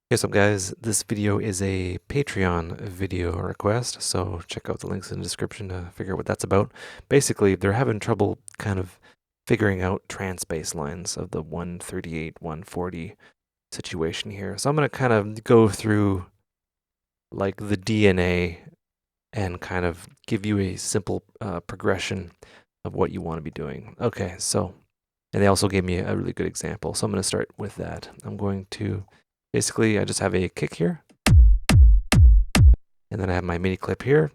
Hey, what's up guys? This video is a Patreon video request, so check out the links in the description to figure out what that's about. Basically, they're having trouble kind of figuring out trance bass lines of the 138, 140 situation here. So I'm going to kind of go through like the DNA and kind of give you a simple progression of what you want to be doing. Okay, so, and they also gave me a really good example. So I'm going to start with that. I'm going to basically, I just have a kick here, and then I have my MIDI clip here.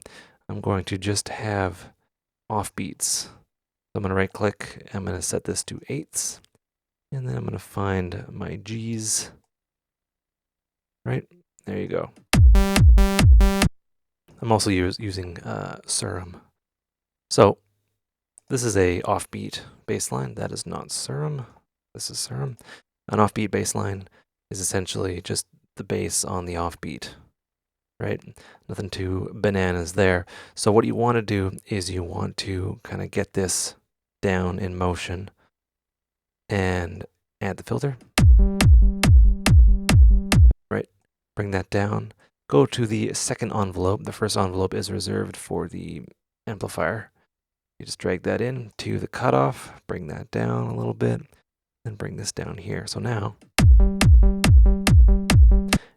I'm going to just have offbeats. So I'm going to right click, I'm going to set this to eighths, and then I'm going to find my G's. Right, there you go. I'm also using Serum. So this is a offbeat bass line. That is not Serum. This is Serum. An offbeat bass line is essentially just the bass on the offbeat, right? Nothing too bananas there. So what you want to do is you want to kind of get this down in motion and add the filter, right? Bring that down. Go to the second envelope. The first envelope is reserved for the amplifier. You just drag that in to the cutoff, bring that down a little bit, and bring this down here. So now,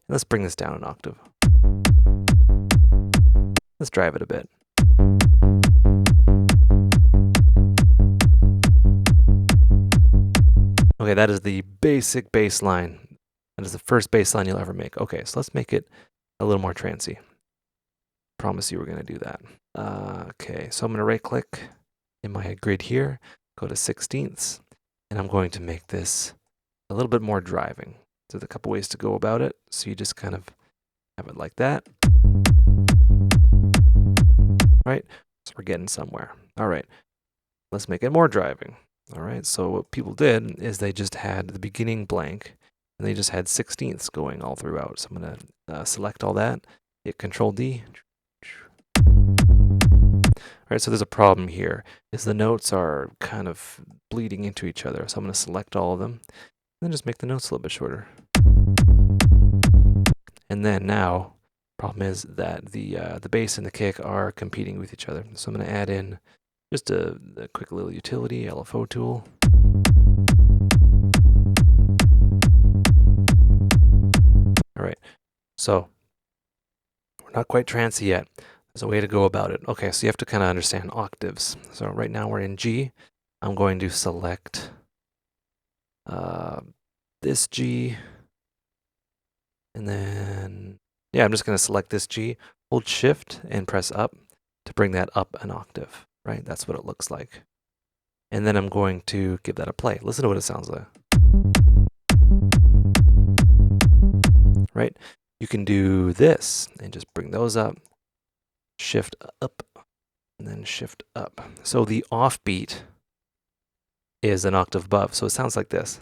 let's bring this down an octave. Let's drive it a bit. Okay, that is the basic bass line. That is the first bass line you'll ever make. Okay, so let's make it a little more trancy. Promise you we're going to do that. Okay, so I'm going to right click in my grid here, go to 16ths, and I'm going to make this a little bit more driving. There's a couple ways to go about it. So you just kind of have it like that. Right? So we're getting somewhere. All right, let's make it more driving. All right, so what people did is they just had the beginning blank, and they just had 16ths going all throughout. So I'm going to select all that, hit Control D. All right, so there's a problem here, is the notes are kind of bleeding into each other. So I'm going to select all of them, and then just make the notes a little bit shorter. And then now, problem is that the bass and the kick are competing with each other. So I'm going to add in just a quick little utility, LFO tool. All right, so we're not quite trancy yet. There's a way to go about it. Okay, so you have to kind of understand octaves. So right now we're in G. I'm going to select this G, and then, yeah, I'm just going to select this G, hold Shift, and press up to bring that up an octave, right? That's what it looks like. And then I'm going to give that a play. Listen to what it sounds like. Right? You can do this and just bring those up, shift up, and then shift up. So the offbeat is an octave above, so it sounds like this.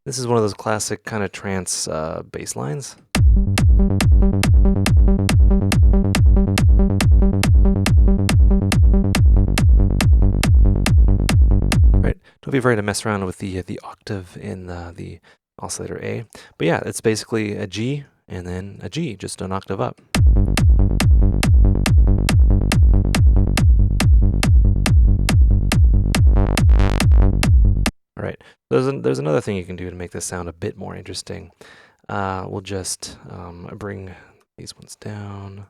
This is one of those classic kind of trance bass lines. Right? Don't be afraid to mess around with the octave in the oscillator A. But yeah, it's basically a G and then a G, just an octave up. All right, there's another thing you can do to make this sound a bit more interesting. We'll just bring these ones down,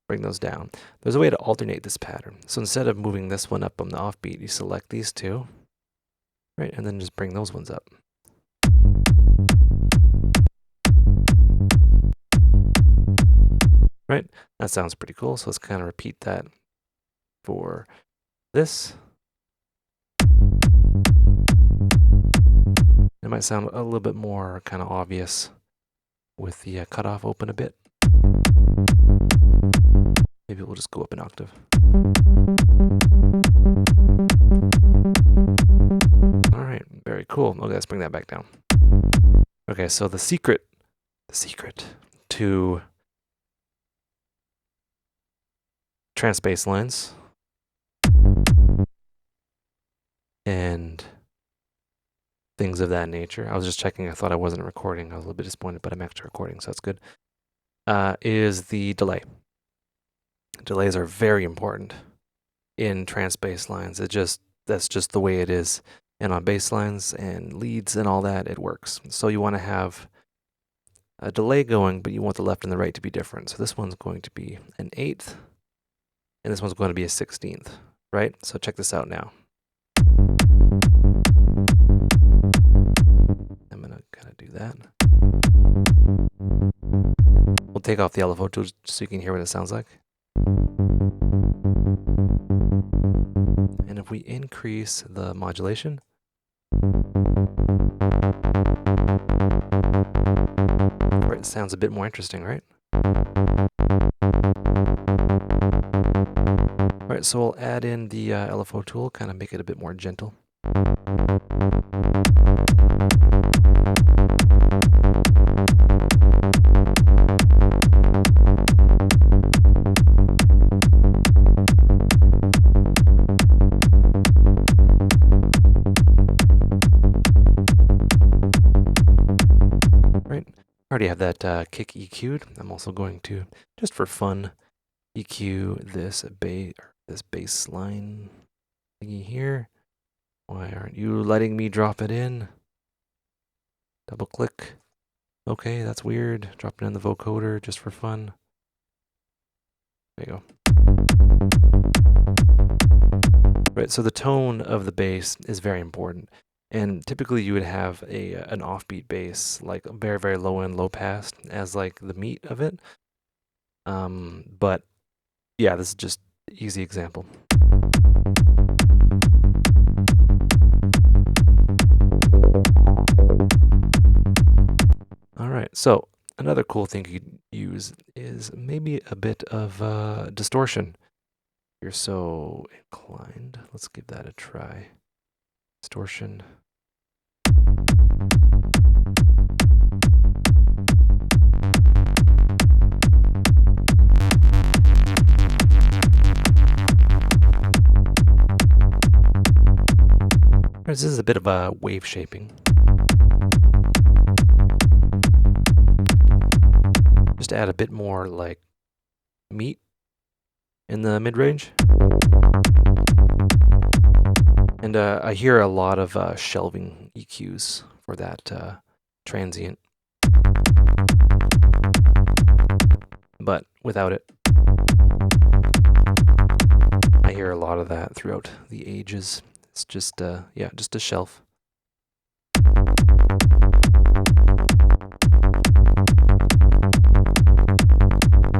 bring those down. There's a way to alternate this pattern. So instead of moving this one up on the offbeat, you select these two, right, and then just bring those ones up. Right, that sounds pretty cool. So let's kind of repeat that for this. It might sound a little bit more kind of obvious with the cutoff open a bit. Maybe we'll just go up an octave. All right, very cool. Okay, let's bring that back down. Okay, so the secret to trance bass lines and things of that nature. I was just checking. I thought I wasn't recording. I was a little bit disappointed, but I'm actually recording, so that's good. Is the delay. Delays are very important in trance bass lines. That's just the way it is. And on bass lines and leads and all that, it works. So you want to have a delay going, but you want the left and the right to be different. So this one's going to be an 8th, and this one's going to be a 16th, right? So check this out now. I'm going to kind of do that. We'll take off the LFO tool so you can hear what it sounds like. And if we increase the modulation, right, it sounds a bit more interesting, right? All right, so we'll add in the LFO tool, kind of make it a bit more gentle. Right, I already have that kick EQ'd. I'm also going to, just for fun, EQ this bass line thingy here. Why aren't you letting me drop it in? Double click. Okay, that's weird. Drop it in the vocoder just for fun. There you go. Right, so the tone of the bass is very important. And typically you would have an offbeat bass, like a very, very low end, low pass as like the meat of it. But yeah, this is just easy example. All right, so another cool thing you could use is maybe a bit of distortion. If you're so inclined, let's give that a try. Distortion. This is a bit of a wave shaping. Just to add a bit more like meat in the mid-range. And I hear a lot of shelving EQs for that transient. But without it, I hear a lot of that throughout the ages. It's just, yeah, just a shelf.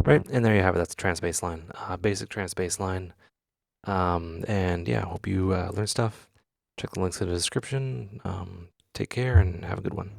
Right, and there you have it. That's the Trance Bassline, basic Trance Bassline. And yeah, hope you learned stuff. Check the links in the description. Take care and have a good one.